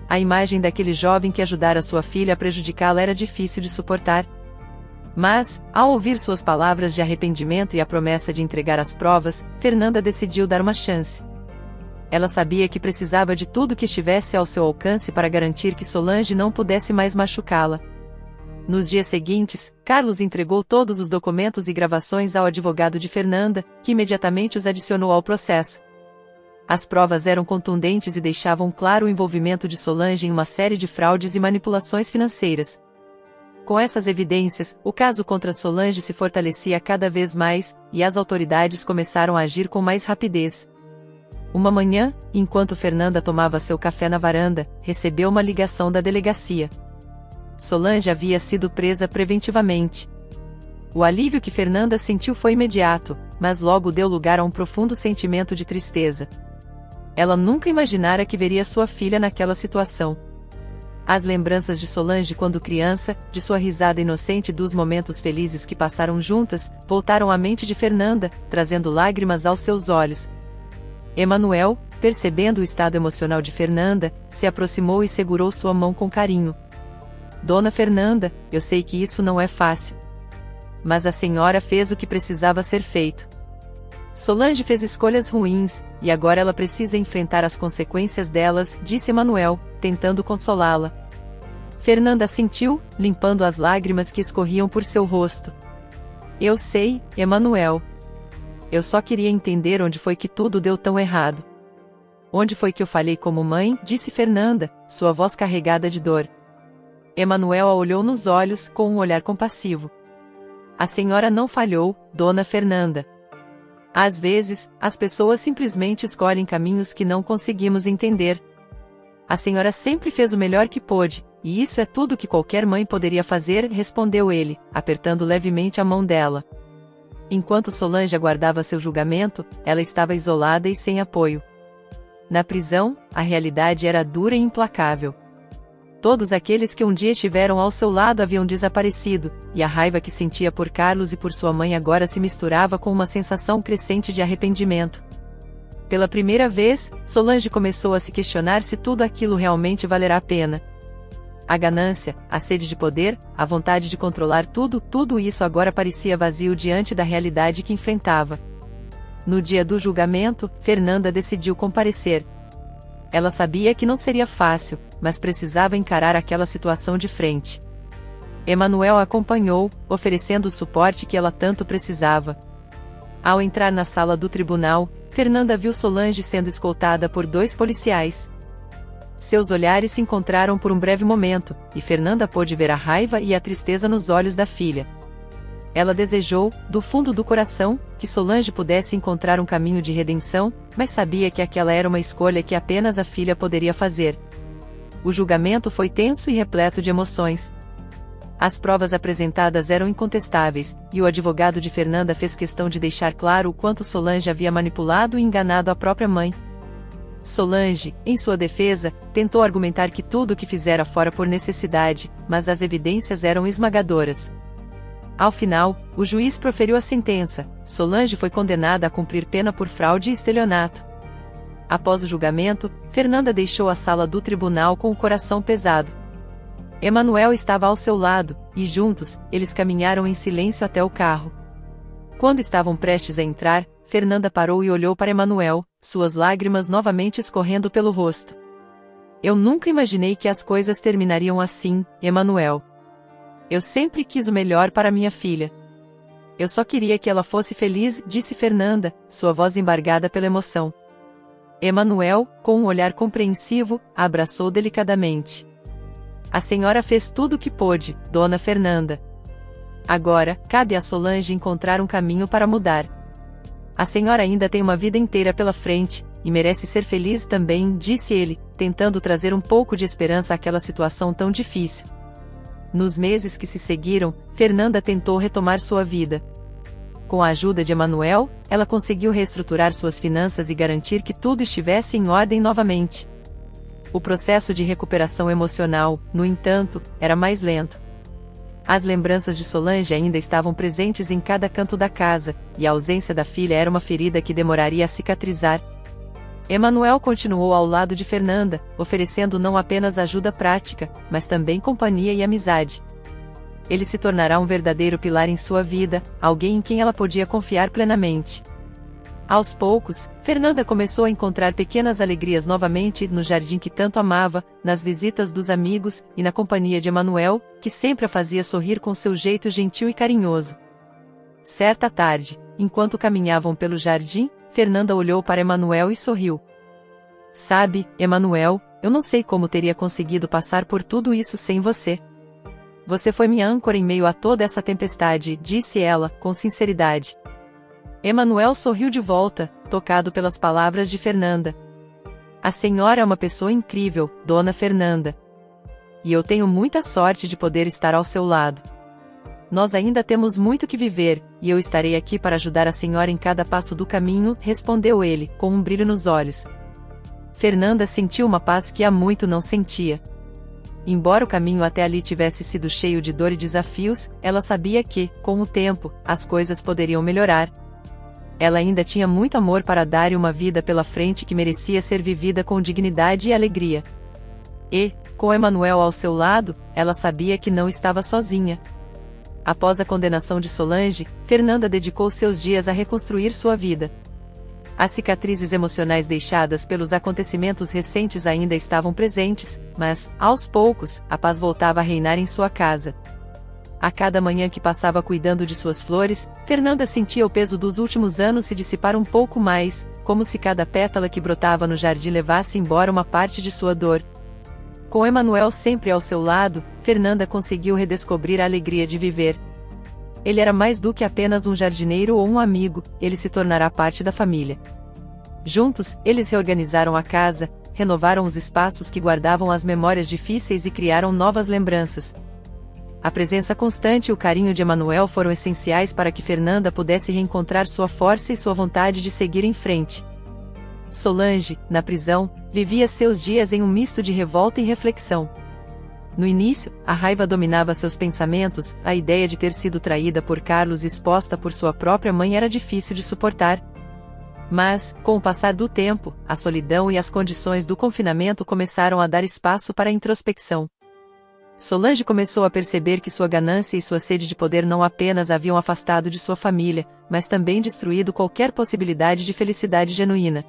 A imagem daquele jovem que ajudara sua filha a prejudicá-la era difícil de suportar. Mas, ao ouvir suas palavras de arrependimento e a promessa de entregar as provas, Fernanda decidiu dar uma chance. Ela sabia que precisava de tudo que estivesse ao seu alcance para garantir que Solange não pudesse mais machucá-la. Nos dias seguintes, Carlos entregou todos os documentos e gravações ao advogado de Fernanda, que imediatamente os adicionou ao processo. As provas eram contundentes e deixavam claro o envolvimento de Solange em uma série de fraudes e manipulações financeiras. Com essas evidências, o caso contra Solange se fortalecia cada vez mais, e as autoridades começaram a agir com mais rapidez. Uma manhã, enquanto Fernanda tomava seu café na varanda, recebeu uma ligação da delegacia. Solange havia sido presa preventivamente. O alívio que Fernanda sentiu foi imediato, mas logo deu lugar a um profundo sentimento de tristeza. Ela nunca imaginara que veria sua filha naquela situação. As lembranças de Solange quando criança, de sua risada inocente e dos momentos felizes que passaram juntas, voltaram à mente de Fernanda, trazendo lágrimas aos seus olhos. Emanuel, percebendo o estado emocional de Fernanda, se aproximou e segurou sua mão com carinho. Dona Fernanda, eu sei que isso não é fácil. Mas a senhora fez o que precisava ser feito. Solange fez escolhas ruins, e agora ela precisa enfrentar as consequências delas, disse Emanuel, tentando consolá-la. Fernanda assentiu, limpando as lágrimas que escorriam por seu rosto. Eu sei, Emanuel. Eu só queria entender onde foi que tudo deu tão errado. Onde foi que eu falhei como mãe, disse Fernanda, sua voz carregada de dor. Emanuel a olhou nos olhos, com um olhar compassivo. A senhora não falhou, Dona Fernanda. Às vezes, as pessoas simplesmente escolhem caminhos que não conseguimos entender. A senhora sempre fez o melhor que pôde, e isso é tudo que qualquer mãe poderia fazer, respondeu ele, apertando levemente a mão dela. Enquanto Solange aguardava seu julgamento, ela estava isolada e sem apoio. Na prisão, a realidade era dura e implacável. Todos aqueles que um dia estiveram ao seu lado haviam desaparecido, e a raiva que sentia por Carlos e por sua mãe agora se misturava com uma sensação crescente de arrependimento. Pela primeira vez, Solange começou a se questionar se tudo aquilo realmente valerá a pena. A ganância, a sede de poder, a vontade de controlar tudo isso agora parecia vazio diante da realidade que enfrentava. No dia do julgamento, Fernanda decidiu comparecer. Ela sabia que não seria fácil, mas precisava encarar aquela situação de frente. Emanuel a acompanhou, oferecendo o suporte que ela tanto precisava. Ao entrar na sala do tribunal, Fernanda viu Solange sendo escoltada por 2 policiais. Seus olhares se encontraram por um breve momento, e Fernanda pôde ver a raiva e a tristeza nos olhos da filha. Ela desejou, do fundo do coração, que Solange pudesse encontrar um caminho de redenção, mas sabia que aquela era uma escolha que apenas a filha poderia fazer. O julgamento foi tenso e repleto de emoções. As provas apresentadas eram incontestáveis, e o advogado de Fernanda fez questão de deixar claro o quanto Solange havia manipulado e enganado a própria mãe. Solange, em sua defesa, tentou argumentar que tudo o que fizera fora por necessidade, mas as evidências eram esmagadoras. Ao final, o juiz proferiu a sentença: Solange foi condenada a cumprir pena por fraude e estelionato. Após o julgamento, Fernanda deixou a sala do tribunal com o coração pesado. Emanuel estava ao seu lado, e juntos, eles caminharam em silêncio até o carro. Quando estavam prestes a entrar, Fernanda parou e olhou para Emanuel, suas lágrimas novamente escorrendo pelo rosto. Eu nunca imaginei que as coisas terminariam assim, Emanuel. Eu sempre quis o melhor para minha filha. Eu só queria que ela fosse feliz, disse Fernanda, sua voz embargada pela emoção. Emanuel, com um olhar compreensivo, a abraçou delicadamente. A senhora fez tudo o que pôde, dona Fernanda. Agora, cabe a Solange encontrar um caminho para mudar. A senhora ainda tem uma vida inteira pela frente, e merece ser feliz também, disse ele, tentando trazer um pouco de esperança àquela situação tão difícil. Nos meses que se seguiram, Fernanda tentou retomar sua vida. Com a ajuda de Emanuel, ela conseguiu reestruturar suas finanças e garantir que tudo estivesse em ordem novamente. O processo de recuperação emocional, no entanto, era mais lento. As lembranças de Solange ainda estavam presentes em cada canto da casa, e a ausência da filha era uma ferida que demoraria a cicatrizar. Emanuel continuou ao lado de Fernanda, oferecendo não apenas ajuda prática, mas também companhia e amizade. Ele se tornará um verdadeiro pilar em sua vida, alguém em quem ela podia confiar plenamente. Aos poucos, Fernanda começou a encontrar pequenas alegrias novamente no jardim que tanto amava, nas visitas dos amigos e na companhia de Emanuel, que sempre a fazia sorrir com seu jeito gentil e carinhoso. Certa tarde, enquanto caminhavam pelo jardim, Fernanda olhou para Emanuel e sorriu. Sabe, Emanuel, eu não sei como teria conseguido passar por tudo isso sem você. Você foi minha âncora em meio a toda essa tempestade, disse ela, com sinceridade. Emanuel sorriu de volta, tocado pelas palavras de Fernanda. A senhora é uma pessoa incrível, dona Fernanda. E eu tenho muita sorte de poder estar ao seu lado. Nós ainda temos muito que viver, e eu estarei aqui para ajudar a senhora em cada passo do caminho, respondeu ele, com um brilho nos olhos. Fernanda sentiu uma paz que há muito não sentia. Embora o caminho até ali tivesse sido cheio de dor e desafios, ela sabia que, com o tempo, as coisas poderiam melhorar. Ela ainda tinha muito amor para dar e uma vida pela frente que merecia ser vivida com dignidade e alegria. E, com Emanuel ao seu lado, ela sabia que não estava sozinha. Após a condenação de Solange, Fernanda dedicou seus dias a reconstruir sua vida. As cicatrizes emocionais deixadas pelos acontecimentos recentes ainda estavam presentes, mas, aos poucos, a paz voltava a reinar em sua casa. A cada manhã que passava cuidando de suas flores, Fernanda sentia o peso dos últimos anos se dissipar um pouco mais, como se cada pétala que brotava no jardim levasse embora uma parte de sua dor. Com Emanuel sempre ao seu lado, Fernanda conseguiu redescobrir a alegria de viver. Ele era mais do que apenas um jardineiro ou um amigo, ele se tornará parte da família. Juntos, eles reorganizaram a casa, renovaram os espaços que guardavam as memórias difíceis e criaram novas lembranças. A presença constante e o carinho de Emanuel foram essenciais para que Fernanda pudesse reencontrar sua força e sua vontade de seguir em frente. Solange, na prisão, vivia seus dias em um misto de revolta e reflexão. No início, a raiva dominava seus pensamentos, a ideia de ter sido traída por Carlos e exposta por sua própria mãe era difícil de suportar. Mas, com o passar do tempo, a solidão e as condições do confinamento começaram a dar espaço para a introspecção. Solange começou a perceber que sua ganância e sua sede de poder não apenas a haviam afastado de sua família, mas também destruído qualquer possibilidade de felicidade genuína.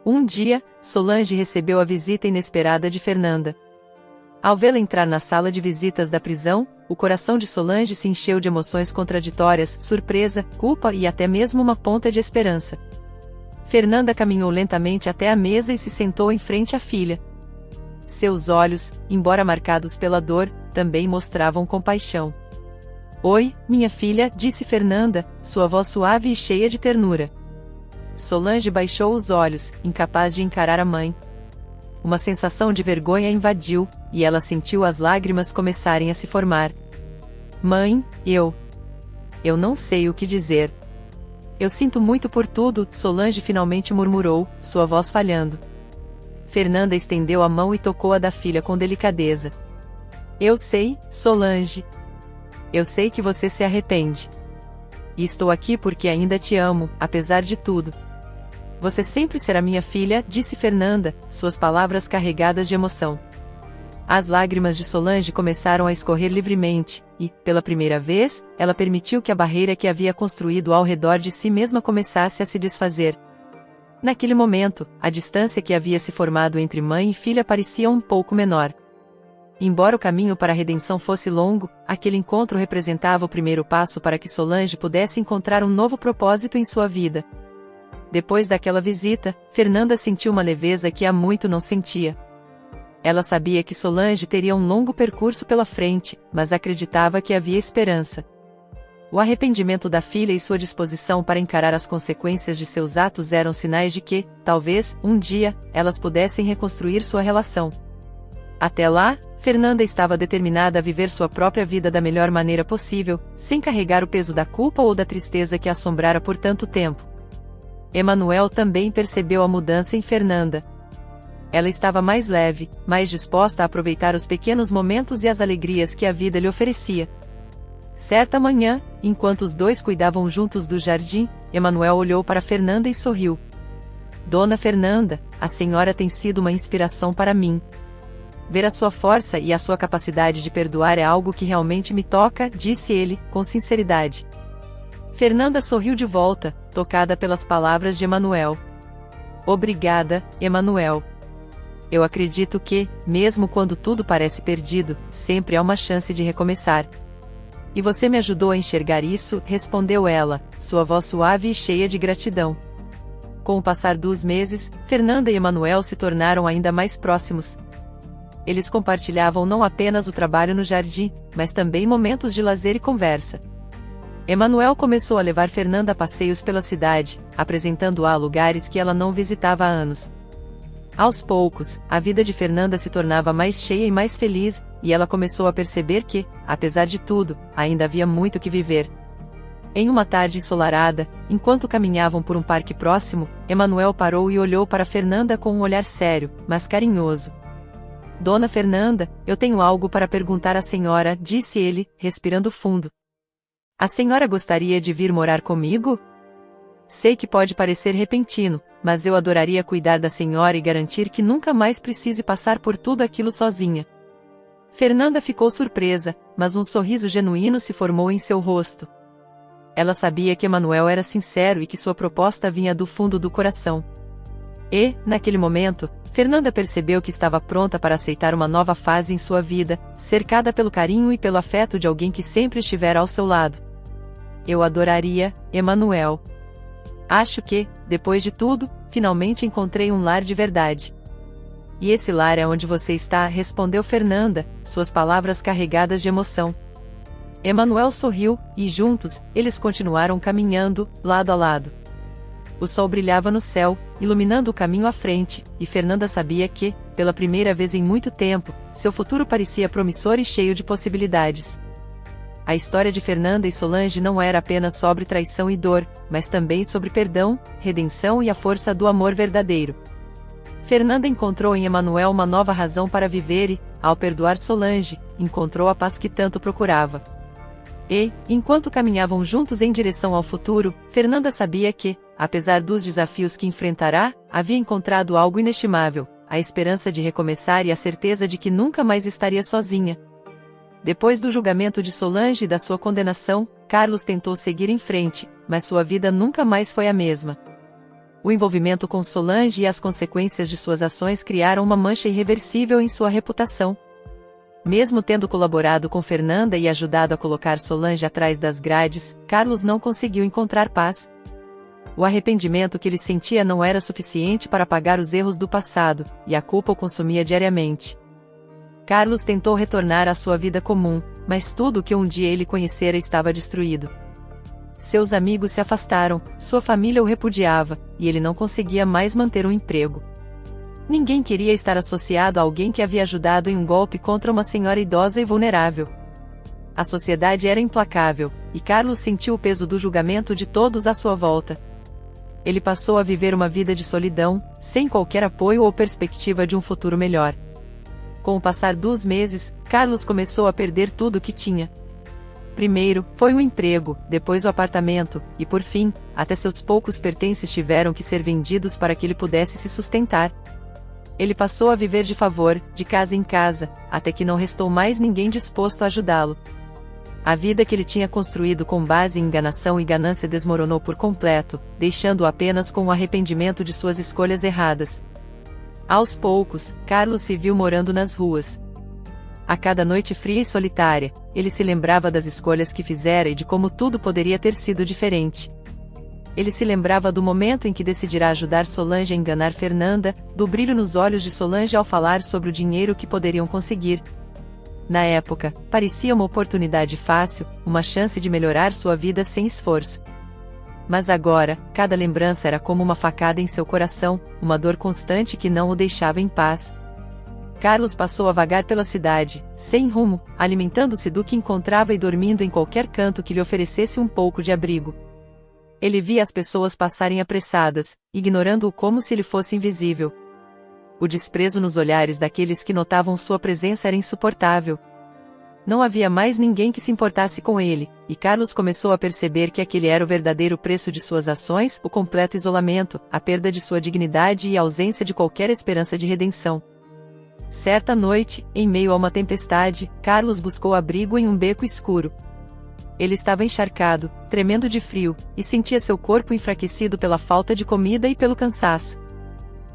Um dia, Solange recebeu a visita inesperada de Fernanda. Ao vê-la entrar na sala de visitas da prisão, o coração de Solange se encheu de emoções contraditórias, surpresa, culpa e até mesmo uma ponta de esperança. Fernanda caminhou lentamente até a mesa e se sentou em frente à filha. Seus olhos, embora marcados pela dor, também mostravam compaixão. Oi, minha filha, disse Fernanda, sua voz suave e cheia de ternura. Solange baixou os olhos, incapaz de encarar a mãe. Uma sensação de vergonha a invadiu, e ela sentiu as lágrimas começarem a se formar. Mãe, eu não sei o que dizer. Eu sinto muito por tudo, Solange finalmente murmurou, sua voz falhando. Fernanda estendeu a mão e tocou a da filha com delicadeza. Eu sei, Solange. Eu sei que você se arrepende. E estou aqui porque ainda te amo, apesar de tudo. Você sempre será minha filha, disse Fernanda, suas palavras carregadas de emoção. As lágrimas de Solange começaram a escorrer livremente, e, pela primeira vez, ela permitiu que a barreira que havia construído ao redor de si mesma começasse a se desfazer. Naquele momento, a distância que havia se formado entre mãe e filha parecia um pouco menor. Embora o caminho para a redenção fosse longo, aquele encontro representava o primeiro passo para que Solange pudesse encontrar um novo propósito em sua vida. Depois daquela visita, Fernanda sentiu uma leveza que há muito não sentia. Ela sabia que Solange teria um longo percurso pela frente, mas acreditava que havia esperança. O arrependimento da filha e sua disposição para encarar as consequências de seus atos eram sinais de que, talvez, um dia, elas pudessem reconstruir sua relação. Até lá, Fernanda estava determinada a viver sua própria vida da melhor maneira possível, sem carregar o peso da culpa ou da tristeza que a assombrara por tanto tempo. Emanuel também percebeu a mudança em Fernanda. Ela estava mais leve, mais disposta a aproveitar os pequenos momentos e as alegrias que a vida lhe oferecia. Certa manhã, enquanto os dois cuidavam juntos do jardim, Emanuel olhou para Fernanda e sorriu. Dona Fernanda, a senhora tem sido uma inspiração para mim. Ver a sua força e a sua capacidade de perdoar é algo que realmente me toca, disse ele, com sinceridade. Fernanda sorriu de volta, tocada pelas palavras de Emanuel. Obrigada, Emanuel. Eu acredito que, mesmo quando tudo parece perdido, sempre há uma chance de recomeçar. E você me ajudou a enxergar isso, respondeu ela, sua voz suave e cheia de gratidão. Com o passar dos meses, Fernanda e Emanuel se tornaram ainda mais próximos. Eles compartilhavam não apenas o trabalho no jardim, mas também momentos de lazer e conversa. Emanuel começou a levar Fernanda a passeios pela cidade, apresentando-a a lugares que ela não visitava há anos. Aos poucos, a vida de Fernanda se tornava mais cheia e mais feliz, e ela começou a perceber que, apesar de tudo, ainda havia muito que viver. Em uma tarde ensolarada, enquanto caminhavam por um parque próximo, Emanuel parou e olhou para Fernanda com um olhar sério, mas carinhoso. Dona Fernanda, eu tenho algo para perguntar à senhora, disse ele, respirando fundo. A senhora gostaria de vir morar comigo? Sei que pode parecer repentino, mas eu adoraria cuidar da senhora e garantir que nunca mais precise passar por tudo aquilo sozinha. Fernanda ficou surpresa, mas um sorriso genuíno se formou em seu rosto. Ela sabia que Emanuel era sincero e que sua proposta vinha do fundo do coração. E, naquele momento, Fernanda percebeu que estava pronta para aceitar uma nova fase em sua vida, cercada pelo carinho e pelo afeto de alguém que sempre estivera ao seu lado. Eu adoraria, Emanuel. Acho que, depois de tudo, finalmente encontrei um lar de verdade. E esse lar é onde você está, respondeu Fernanda, suas palavras carregadas de emoção. Emanuel sorriu, e juntos, eles continuaram caminhando, lado a lado. O sol brilhava no céu, iluminando o caminho à frente, e Fernanda sabia que, pela primeira vez em muito tempo, seu futuro parecia promissor e cheio de possibilidades. A história de Fernanda e Solange não era apenas sobre traição e dor, mas também sobre perdão, redenção e a força do amor verdadeiro. Fernanda encontrou em Emanuel uma nova razão para viver e, ao perdoar Solange, encontrou a paz que tanto procurava. E, enquanto caminhavam juntos em direção ao futuro, Fernanda sabia que, apesar dos desafios que enfrentará, havia encontrado algo inestimável, a esperança de recomeçar e a certeza de que nunca mais estaria sozinha. Depois do julgamento de Solange e da sua condenação, Carlos tentou seguir em frente, mas sua vida nunca mais foi a mesma. O envolvimento com Solange e as consequências de suas ações criaram uma mancha irreversível em sua reputação. Mesmo tendo colaborado com Fernanda e ajudado a colocar Solange atrás das grades, Carlos não conseguiu encontrar paz. O arrependimento que ele sentia não era suficiente para apagar os erros do passado, e a culpa o consumia diariamente. Carlos tentou retornar à sua vida comum, mas tudo o que um dia ele conhecera estava destruído. Seus amigos se afastaram, sua família o repudiava, e ele não conseguia mais manter um emprego. Ninguém queria estar associado a alguém que havia ajudado em um golpe contra uma senhora idosa e vulnerável. A sociedade era implacável, e Carlos sentiu o peso do julgamento de todos à sua volta. Ele passou a viver uma vida de solidão, sem qualquer apoio ou perspectiva de um futuro melhor. Com o passar dos meses, Carlos começou a perder tudo o que tinha. Primeiro, foi o emprego, depois o apartamento, e por fim, até seus poucos pertences tiveram que ser vendidos para que ele pudesse se sustentar. Ele passou a viver de favor, de casa em casa, até que não restou mais ninguém disposto a ajudá-lo. A vida que ele tinha construído com base em enganação e ganância desmoronou por completo, deixando-o apenas com o arrependimento de suas escolhas erradas. Aos poucos, Carlos se viu morando nas ruas. A cada noite fria e solitária, ele se lembrava das escolhas que fizera e de como tudo poderia ter sido diferente. Ele se lembrava do momento em que decidirá ajudar Solange a enganar Fernanda, do brilho nos olhos de Solange ao falar sobre o dinheiro que poderiam conseguir. Na época, parecia uma oportunidade fácil, uma chance de melhorar sua vida sem esforço. Mas agora, cada lembrança era como uma facada em seu coração, uma dor constante que não o deixava em paz. Carlos passou a vagar pela cidade, sem rumo, alimentando-se do que encontrava e dormindo em qualquer canto que lhe oferecesse um pouco de abrigo. Ele via as pessoas passarem apressadas, ignorando-o como se ele fosse invisível. O desprezo nos olhares daqueles que notavam sua presença era insuportável. Não havia mais ninguém que se importasse com ele, e Carlos começou a perceber que aquele era o verdadeiro preço de suas ações, o completo isolamento, a perda de sua dignidade e a ausência de qualquer esperança de redenção. Certa noite, em meio a uma tempestade, Carlos buscou abrigo em um beco escuro. Ele estava encharcado, tremendo de frio, e sentia seu corpo enfraquecido pela falta de comida e pelo cansaço.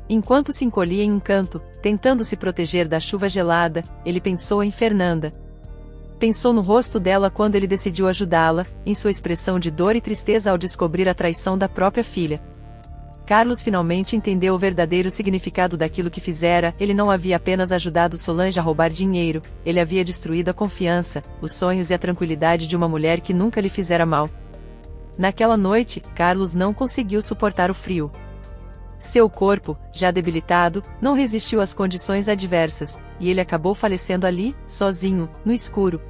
Enquanto se encolhia em um canto, tentando se proteger da chuva gelada, ele pensou em Fernanda. Pensou no rosto dela quando ele decidiu ajudá-la, em sua expressão de dor e tristeza ao descobrir a traição da própria filha. Carlos finalmente entendeu o verdadeiro significado daquilo que fizera. Ele não havia apenas ajudado Solange a roubar dinheiro, ele havia destruído a confiança, os sonhos e a tranquilidade de uma mulher que nunca lhe fizera mal. Naquela noite, Carlos não conseguiu suportar o frio. Seu corpo, já debilitado, não resistiu às condições adversas, e ele acabou falecendo ali, sozinho, no escuro.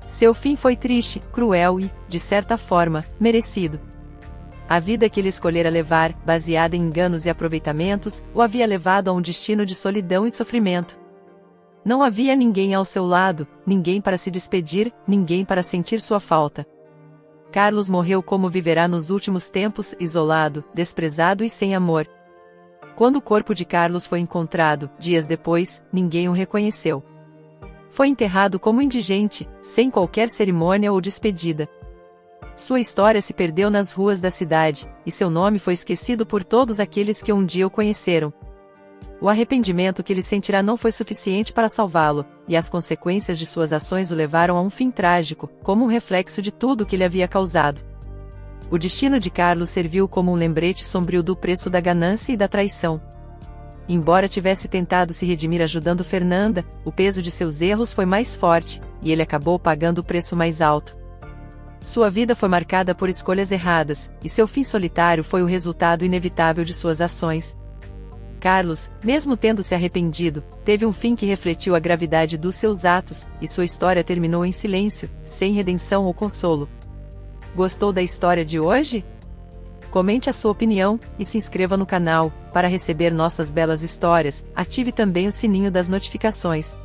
Seu fim foi triste, cruel e, de certa forma, merecido. A vida que ele escolhera levar, baseada em enganos e aproveitamentos, o havia levado a um destino de solidão e sofrimento. Não havia ninguém ao seu lado, ninguém para se despedir, ninguém para sentir sua falta. Carlos morreu como viverá nos últimos tempos, isolado, desprezado e sem amor. Quando o corpo de Carlos foi encontrado, dias depois, ninguém o reconheceu. Foi enterrado como indigente, sem qualquer cerimônia ou despedida. Sua história se perdeu nas ruas da cidade, e seu nome foi esquecido por todos aqueles que um dia o conheceram. O arrependimento que ele sentirá não foi suficiente para salvá-lo, e as consequências de suas ações o levaram a um fim trágico, como um reflexo de tudo que ele havia causado. O destino de Carlos serviu como um lembrete sombrio do preço da ganância e da traição. Embora tivesse tentado se redimir ajudando Fernanda, o peso de seus erros foi mais forte, e ele acabou pagando o preço mais alto. Sua vida foi marcada por escolhas erradas, e seu fim solitário foi o resultado inevitável de suas ações. Carlos, mesmo tendo se arrependido, teve um fim que refletiu a gravidade dos seus atos, e sua história terminou em silêncio, sem redenção ou consolo. Gostou da história de hoje? Comente a sua opinião, e se inscreva no canal, para receber nossas belas histórias. Ative também o sininho das notificações.